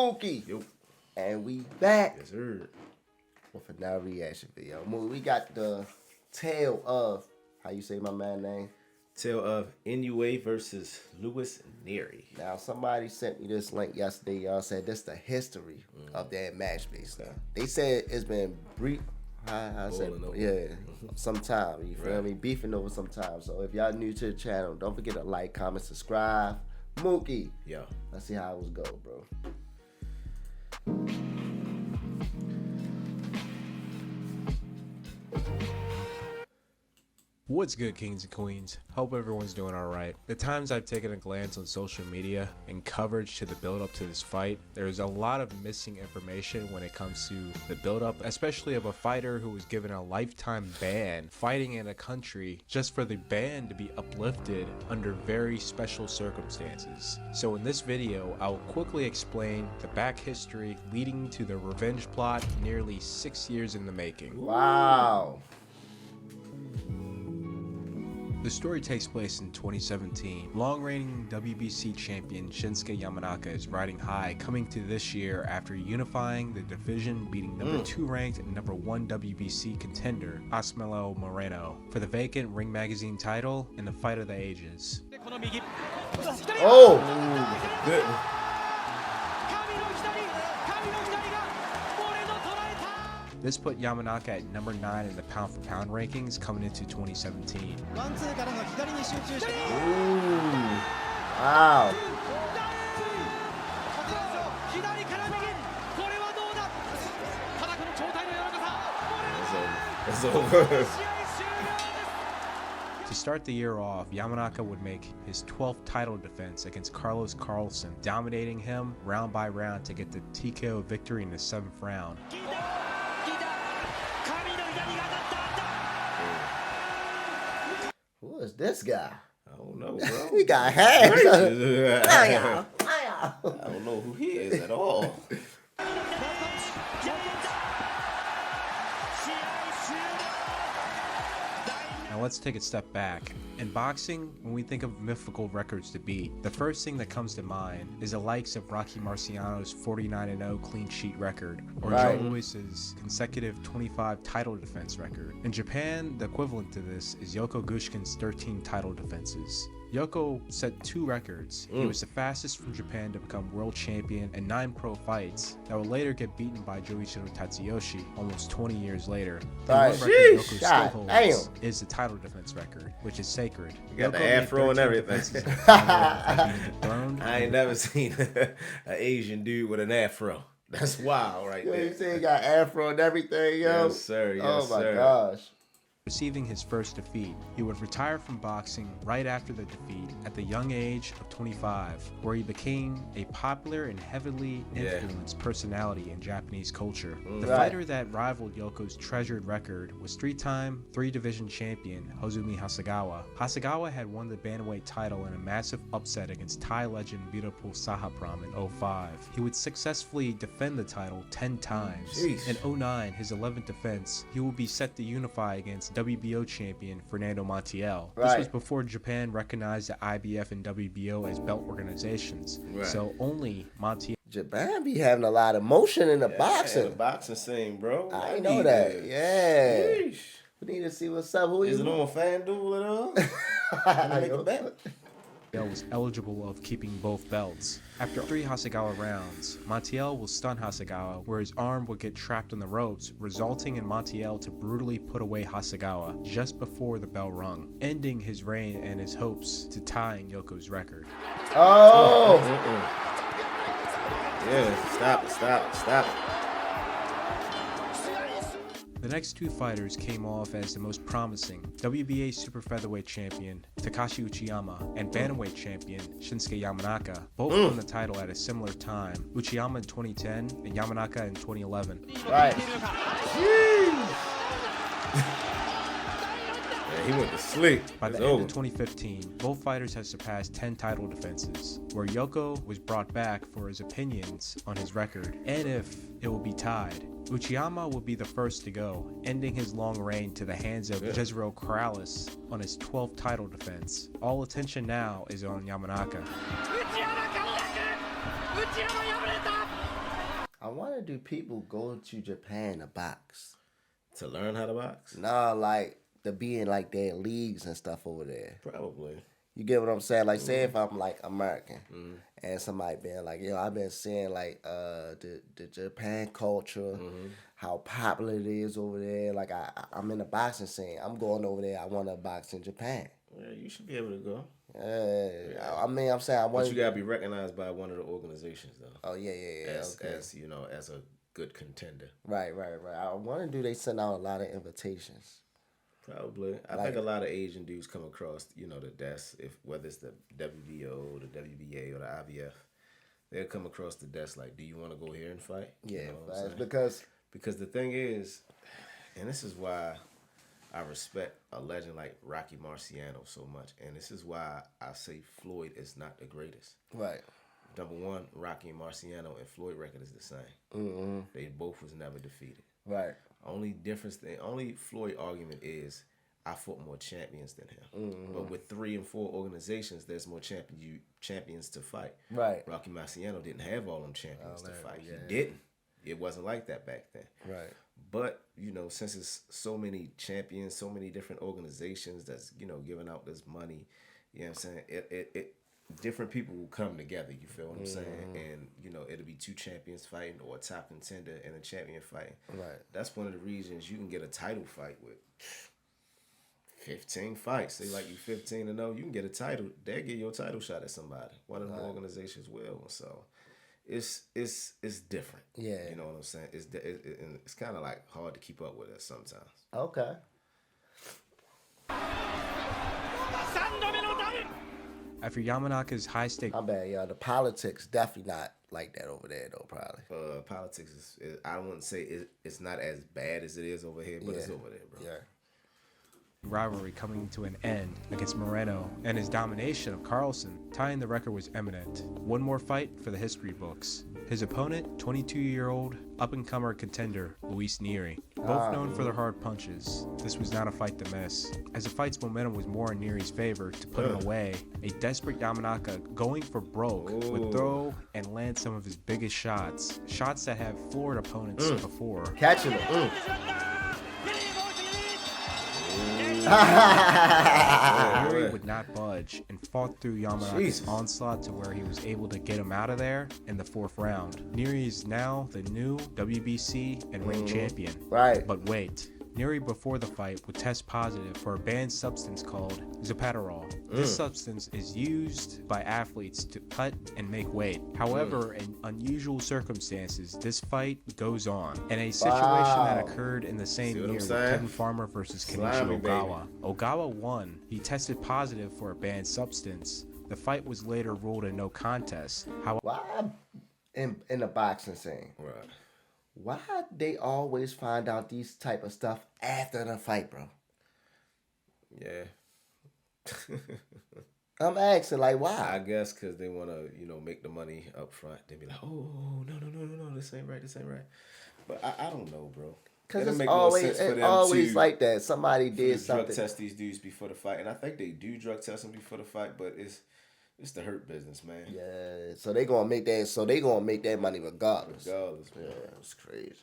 Mookie. Yo. And we back Yes, sir. with another reaction video. Mookie, we got the tale of, how you say my man's name? Tale of Inoue versus Lewis Nery. Now, somebody sent me this link yesterday. Y'all said this the history of that match, basically. They said it's been brief. I said, over. yeah, sometime. You feel Right. me? Beefing over sometime. So if y'all new to the channel, don't forget to like, comment, subscribe. Mookie. Yeah. Let's see how it was go, bro. What's good, kings and queens? Hope everyone's doing alright. The times I've taken a glance on social media and coverage to the build up to this fight, there's a lot of missing information when it comes to the build up, especially of a fighter who was given a lifetime ban fighting in a country just for the ban to be uplifted under very special circumstances. So in this video, I will quickly explain the back history leading to the revenge plot nearly 6 years in the making. Wow. The story takes place in 2017. Long-reigning WBC champion Shinsuke Yamanaka is riding high coming to this year after unifying the division, beating number 2 ranked and number 1 WBC contender Osmelo Moreno for the vacant Ring Magazine title in the Fight of the Ages. Oh! Good. This put Yamanaka at number 9 in the pound-for-pound rankings coming into 2017. Ooh. Wow. It's over. To start the year off, Yamanaka would make his 12th title defense against Carlos Carlson, dominating him round by round to get the TKO victory in the 7th round. Who is this guy? I don't know, bro. He got hands. I don't know who he is at all. Now let's take a step back. In boxing, when we think of mythical records to beat, the first thing that comes to mind is the likes of Rocky Marciano's 49-0 clean sheet record, or Right. Joe Louis's consecutive 25 title defense record. In Japan, the equivalent to this is Yoko Gushkin's 13 title defenses. Yoko set 2 records. He was the fastest from Japan to become world champion in 9 pro fights that would later get beaten by Joichiro Tatsuyoshi almost 20 years later. The Right. one record Sheesh. Yoko God still damn. holds is the title defense record, which is sacred. You got the Yoko made afro and 13 everything. defenses in Canada before being dethroned. I ain't never seen an Asian dude with an afro. That's wild right Yo, there. you see he got afro and everything, yo? Yes, sir. Yes, Oh, my sir. gosh. Receiving his first defeat, he would retire from boxing right after the defeat at the young age of 25, where he became a popular and heavily influenced personality in Japanese culture. The Right. fighter that rivaled Yoko's treasured record was 3-time 3-division champion Hozumi Hasegawa. Hasegawa had won the bantamweight title in a massive upset against Thai legend Virapul Sahapram in 2005. He would successfully defend the title 10 times. Jeez. In 2009, his 11th defense, he will be set to unify against WBO champion Fernando Montiel. This Right. was before Japan recognized the IBF and WBO as belt organizations. Right. So only Montiel Japan be having a lot of motion in the The boxing. boxing scene, bro. I know that. Yeah. Sheesh. We need to see what's up. Who Is it you? on FanDuel at all? Make a bet. was eligible of keeping both belts. After 3 Hasegawa rounds, Montiel will stun Hasegawa, where his arm would get trapped on the ropes, resulting in Montiel to brutally put away Hasegawa just before the bell rung, ending his reign and his hopes to tying Yoko's record. Oh! Yeah, stop it, stop it, stop it. The next 2 fighters came off as the most promising: WBA super featherweight champion Takashi Uchiyama and bantamweight champion Shinsuke Yamanaka, both won the title at a similar time, Uchiyama in 2010 and Yamanaka in 2011. Right. Yeah, he went to sleep. By It's the end over. of 2015, both fighters had surpassed 10 title defenses, where Yoko was brought back for his opinions on his record, and if it will be tied. Uchiyama will be the first to go, ending his long reign to the hands of Jezreel Corrales on his 12th title defense. All attention now is on Yamanaka. do people go to Japan to box? To learn how to box? Nah, like to be in like their leagues and stuff over there. Probably. You get what I'm saying? Like, say if I'm like American and somebody being like, yo, I've been seeing like the Japan culture, how popular it is over there. Like, I'm in the boxing scene. I'm going over there. I want to box in Japan. Yeah, you should be able to go. I mean, I'm saying I want. But you gotta be recognized by one of the organizations, though. Oh yeah. As as a good contender. Right. I wonder, do they send out a lot of invitations? Probably. I think a lot of Asian dudes come across, the desk, whether it's the WBO, the WBA, or the IBF, they'll come across the desk like, do you want to go here and fight? Yeah, because the thing is, and this is why I respect a legend like Rocky Marciano so much, and this is why I say Floyd is not the greatest. Right. Number one, Rocky and Marciano and Floyd record is the same. They both was never defeated. Right. Only Floyd argument is I fought more champions than him. But with 3 and 4 organizations, there's more champions to fight. Right. Rocky Marciano didn't have all them champions to fight. Yeah. He didn't. It wasn't like that back then. Right. But, since it's so many champions, so many different organizations that's, giving out this money, you know what I'm saying? It different people will come together, you feel what I'm saying? And, it'll be 2 champions fighting or a top contender and a champion fighting. Right. That's one of the reasons you can get a title fight with 15 fights. Say like you 15-0, you can get a title. They'll get your title shot at somebody. One of the organizations will. So it's different. Yeah. You know what I'm saying? It's kind of like hard to keep up with it sometimes. Okay. After Yamanaka's high-stake... My bad, y'all. The politics definitely not like that over there, though, probably. Politics is I wouldn't say it's not as bad as it is over here, but it's over there, bro. Yeah. rivalry coming to an end against Moreno and his domination of Carlson, tying the record was imminent. One more fight for the history books. His opponent, 22-year-old up-and-comer contender Luis Nery, both known for their hard punches. This was not a fight to miss, as the fight's momentum was more in Nery's favor. To put him away, a desperate Yamanaka going for broke would throw and land some of his biggest shots that have floored opponents before. Catching it. Nery would not budge and fought through Yamanaka's onslaught to where he was able to get him out of there in the 4th round. Nery is now the new WBC and ring champion. Right. But wait. Nery before the fight would test positive for a banned substance called Zapaterol. This substance is used by athletes to cut and make weight. However, in unusual circumstances, this fight goes on. In a situation that occurred in the same year with Kevin Farmer versus Kenichi Ogawa. Ogawa won. He tested positive for a banned substance. The fight was later ruled a no contest. Why in the boxing scene? Right. Why they always find out these type of stuff after the fight, bro? Yeah. I'm asking, like, why? I guess because they want to, make the money up front. They be like, oh, no, this ain't right. But I don't know, bro. Because it's always like that. Somebody did something. Drug test these dudes before the fight. And I think they do drug test them before the fight, but it's the hurt business, man. Yeah, so they gonna make that. So they gonna make that money regardless. Man. Yeah, it's crazy.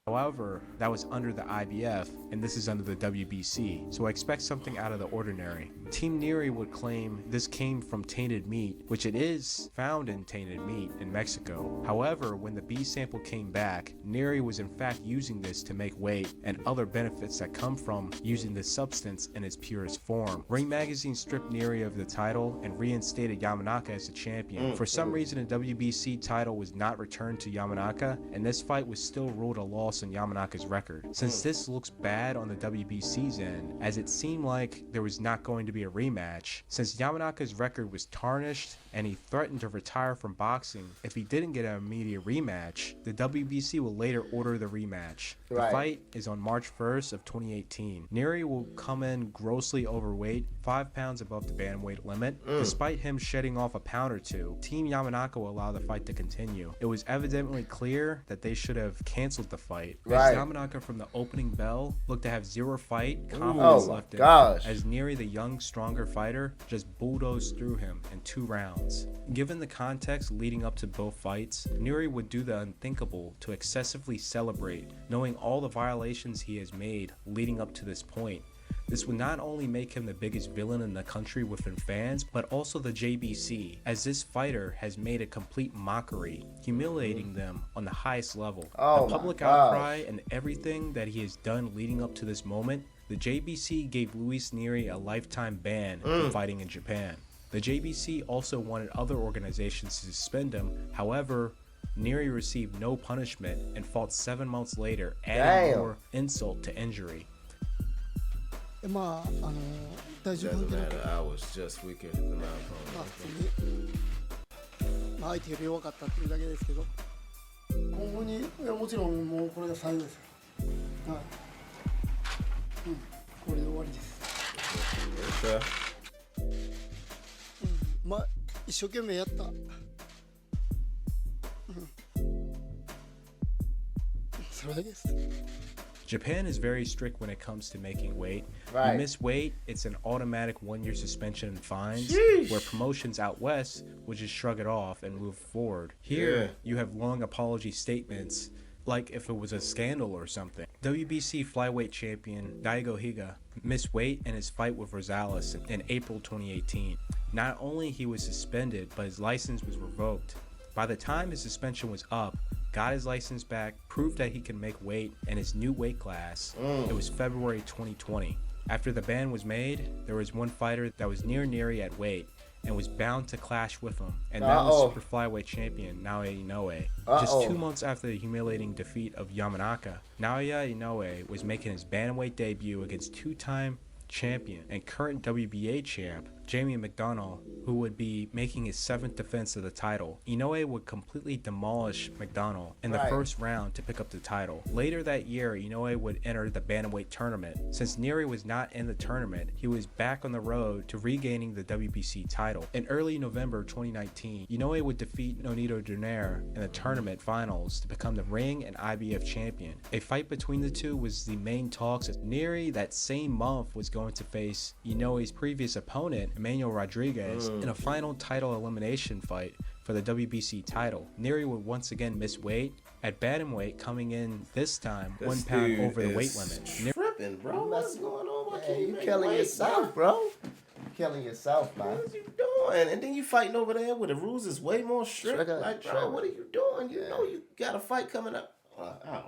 However, that was under the IBF, and this is under the WBC, so I expect something out of the ordinary. Team Nery would claim this came from tainted meat, which it is found in tainted meat in Mexico. However, when the B sample came back, Nery was in fact using this to make weight and other benefits that come from using this substance in its purest form. Ring Magazine stripped Nery of the title and reinstated Yamanaka as the champion. For some reason, the WBC title was not returned to Yamanaka, and this fight was still ruled a loss on Yamanaka's record. Since this looks bad on the WBC's end, as it seemed like there was not going to be a rematch, since Yamanaka's record was tarnished and he threatened to retire from boxing if he didn't get an immediate rematch, the WBC will later order the rematch. The fight is on March 1st of 2018. Nery will come in grossly overweight, 5 pounds above the bantamweight limit. Despite him shedding off a pound or two, Team Yamanaka will allow the fight to continue. It was evidently clear that they should have canceled the fight fight. Right. As Yamanaka from the opening bell looked to have zero fight confidence Oh my left in gosh. him, as Nery, the young, stronger fighter, just bulldozed through him in 2 rounds. Given the context leading up to both fights, Nery would do the unthinkable to excessively celebrate, knowing all the violations he has made leading up to this point. This would not only make him the biggest villain in the country within fans, but also the JBC, as this fighter has made a complete mockery, humiliating them on the highest level. Oh The public my gosh. outcry and everything that he has done leading up to this moment, the JBC gave Luis Nery a lifetime ban from fighting in Japan. The JBC also wanted other organizations to suspend him. However, Nery received no punishment and fought 7 months later, adding Damn. more insult to injury. まあ体重 Doesn't 関係なく matter. I was just weaker than my まあ opponent. 普通に、まあ、相手より弱かったっていうだけですけど今後にいやもちろんもうこれが最後ですよはい、これで終わりです、 Okay. まあ一生懸命やった、それだけです。 Japan is very strict when it comes to making weight. Right. You miss weight, it's an automatic 1-year suspension and fines, Sheesh. where promotions out west would just shrug it off and move forward. Here, Yeah. you have long apology statements, like if it was a scandal or something. WBC flyweight champion Daigo Higa missed weight in his fight with Rosales in April 2018. Not only he was suspended, but his license was revoked. By the time his suspension was up, got his license back, proved that he can make weight in his new weight class. It was February 2020. After the ban was made, there was one fighter that was near Nery at weight and was bound to clash with him, and that was super flyweight champion Naoya Inoue. Just 2 months after the humiliating defeat of Yamanaka, Naoya Inoue was making his bantamweight debut against 2-time champion and current WBA champ Jamie McDonnell, who would be making his 7th defense of the title. Inoue would completely demolish McDonnell in the first round to pick up the title. Later that year, Inoue would enter the bantamweight tournament. Since Nery was not in the tournament, he was back on the road to regaining the WBC title. In early November 2019, Inoue would defeat Nonito Donaire in the tournament finals to become the ring and IBF champion. A fight between the two was the main talks, as Nery that same month was going to face Inoue's previous opponent, Emmanuel Rodriguez, in a final title elimination fight for the WBC title. Nery would once again miss weight at bantamweight, coming in this time This 1 pound dude over the is weight limit. Tripping, bro. What's going on? Why Yeah, can't you make killing weight, yourself, bro. You killing yourself, man. What you doing? And then you fighting over there where the rules is way more strict. Trigger, Like, bro, trigger. what are you doing? You know you got a fight coming up. I don't.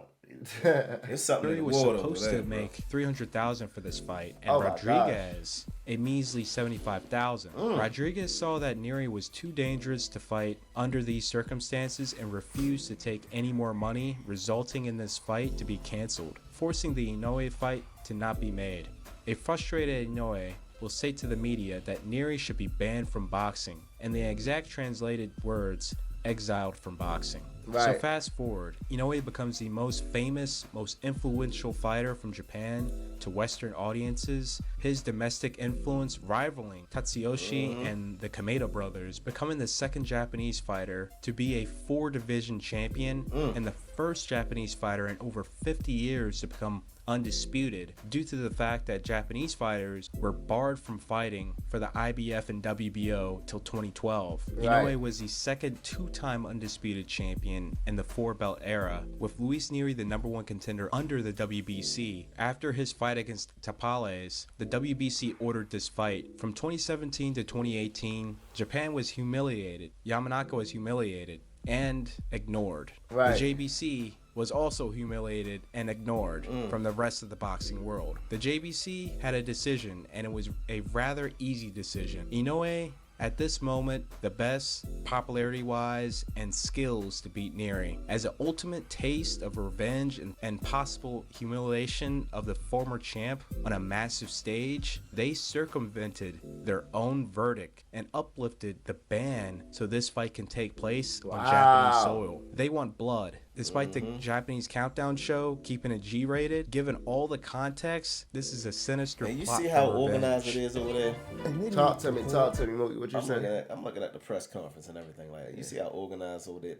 It's something Nery in the was water supposed over there, to bro. make $300,000 for this fight, and Oh my Rodriguez a measly $75,000. Rodriguez saw that Nery was too dangerous to fight under these circumstances and refused to take any more money, resulting in this fight to be canceled, forcing the Inoue fight to not be made. A frustrated Inoue will say to the media that Nery should be banned from boxing, and the exact translated words, exiled from boxing. So Right. fast forward, Inoue becomes the most famous, most influential fighter from Japan to Western audiences, his domestic influence rivaling Tatsuyoshi and the Kameda brothers, becoming the second Japanese fighter to be a 4-division champion and the first Japanese fighter in over 50 years to become undisputed, due to the fact that Japanese fighters were barred from fighting for the IBF and WBO till 2012. Right. Inoue was the second 2-time undisputed champion in the 4-belt era, with Luis Nery the #1 contender under the WBC. After his fight against Tapales, the WBC ordered this fight. From 2017 to 2018, Japan was humiliated, Yamanaka was humiliated, and ignored. Right. The JBC was also humiliated and ignored from the rest of the boxing world. The JBC had a decision, and it was a rather easy decision. Inoue, at this moment, the best popularity-wise and skills to beat Nery. As an ultimate taste of revenge and possible humiliation of the former champ on a massive stage, they circumvented their own verdict and uplifted the ban so this fight can take place on Japanese soil. They want blood. Despite the Japanese countdown show keeping it G-rated, given all the context, this is a sinister And you plot see for how revenge. organized it is over there? Talk to me. What you I'm saying? looking at the press conference and everything like that. You see how organized over there.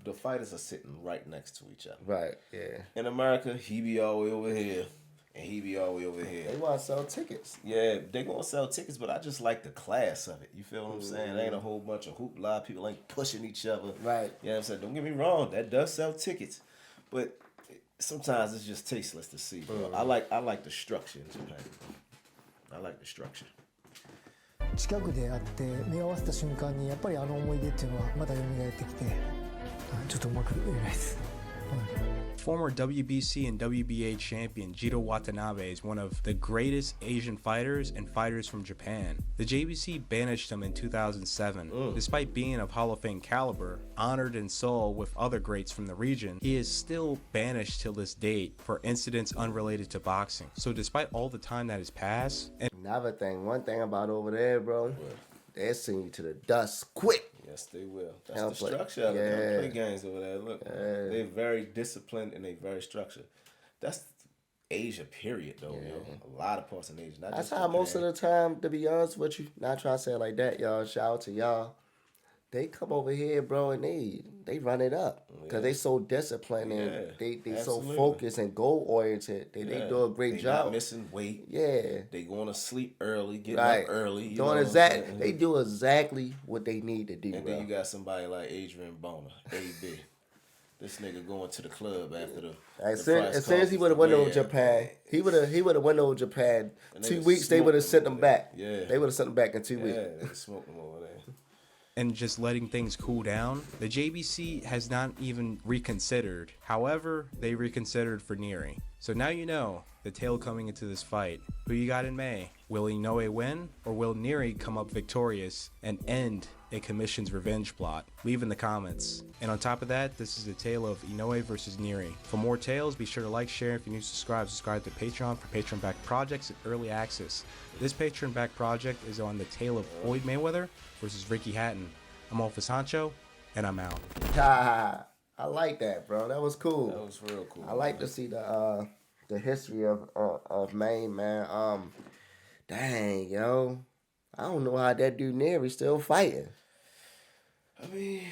The the fighters are sitting right next to each other. Right, yeah. In America, he be all the way over here, and he be all the way over here. They want to sell tickets. Yeah, they gonna sell tickets, but I just like the class of it. You feel what I'm saying? There ain't a whole bunch of hoopla. People ain't pushing each other. Right. You know what I'm saying? Don't get me wrong, that does sell tickets, but sometimes it's just tasteless to see. Bro. I like the structure in Japan. I like the structure. 近くで会って目を合わせた瞬間にやっぱりあの思い出っていうのはまた蘇ってきて、ちょっとうまく言えないです。Former WBC and WBA champion Jiro Watanabe is one of the greatest Asian fighters and fighters from Japan. The JBC banished him in 2007. Despite being of Hall of Fame caliber, honored in Seoul with other greats from the region, he is still banished till this date for incidents unrelated to boxing. So despite all the time that has passed, and Another thing, one thing about over there, bro, they send you to the dust quick. Yes, they will. That's They'll the play- structure of it. They yeah. don't play games over there. Look, they're very disciplined and they very structured. That's Asia, period, though, yo. A lot of parts in Asia. Not That's just how most of Japan. the time, to be honest with you, not trying to say it like that, y'all. Shout out to y'all. They come over here, bro, and they run it up because they so disciplined and Yeah, they so absolutely. focused and goal oriented. They do a great they job. Not missing weight. Yeah, They going to sleep early, getting right. up early. You know Doing what I'm exact. saying? They do exactly what they need to do, And bro. then you got somebody like Adrian Boner, AB. This nigga going to the club after the. As the soon prize as, soon as he conference. would have went over Yeah, Japan, man. he would have went over Japan. And 2 they weeks, they would have smoked sent him him over there. back. Yeah. They would have sent him back in 2 weeks. Yeah, they smoked him over there. and just letting things cool down, the JBC has not even reconsidered. However, they reconsidered for Nery. So now you know the tale coming into this fight. Who you got in May? Will Inoue win, or will Nery come up victorious and end a commission's revenge plot? Leave in the comments. And on top of that, this is the tale of Inoue versus Nery. For more tales, be sure to like, share. If you're new, subscribe to Patreon for Patreon-backed projects and early access. This Patreon-backed project is on the tale of Floyd Mayweather versus Ricky Hatton. I'm Office Honcho, and I'm out. I like that, bro. That was cool. That was real cool. I like to see the history of Maine, man. Dang, yo. I don't know how that dude Nery still fighting. I mean,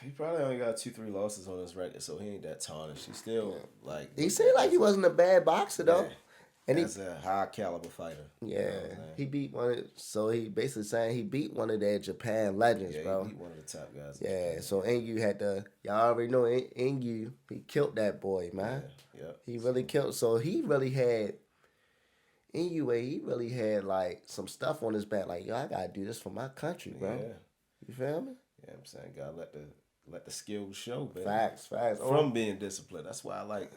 he probably only got 2-3 losses on his record, so he ain't that tarnished. He's still like. He seemed like he wasn't a bad boxer though. Yeah. And He's a high caliber fighter. You know what I'm saying? he beat so he basically saying he beat one of their Japan legends, Yeah, bro. he beat one of the top guys. Yeah, so Inoue had to, y'all already know Inoue, he killed that boy, man. Yeah. He really killed, so he really had, Inoue, he really had like some stuff on his back, like, yo, I gotta do this for my country, bro. Yeah. You feel me? Yeah, I'm saying, gotta let the skills show, man. Facts. From being disciplined. That's why I like,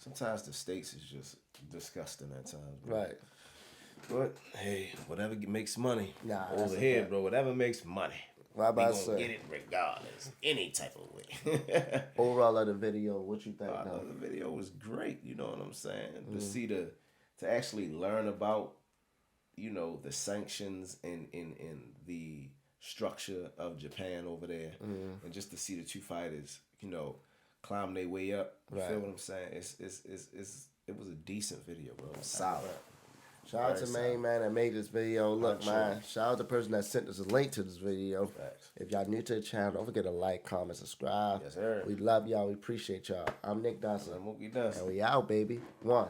sometimes the stakes is just disgusting at times, bro. Right. But hey, whatever makes money. Nah, that's over a here, fact. bro. Whatever makes money. What I We about to gonna say? get it regardless, any type of way. Overall of the video, what you think, I though? know the video was great. You know what I'm saying? To see to actually learn about, the sanctions and the structure of Japan over there, and just to see the two fighters, climb their way up. You feel what I'm saying? It was a decent video, bro. It was solid. Shout out to Main Man that made this video. Look, man, shout out to the person that sent us a link to this video. Facts. If y'all new to the channel, don't forget to like, comment, subscribe. Yes, sir. We love y'all. We appreciate y'all. I'm Nick DUNSON. I'm Mookie Dunson. And we out, baby. One.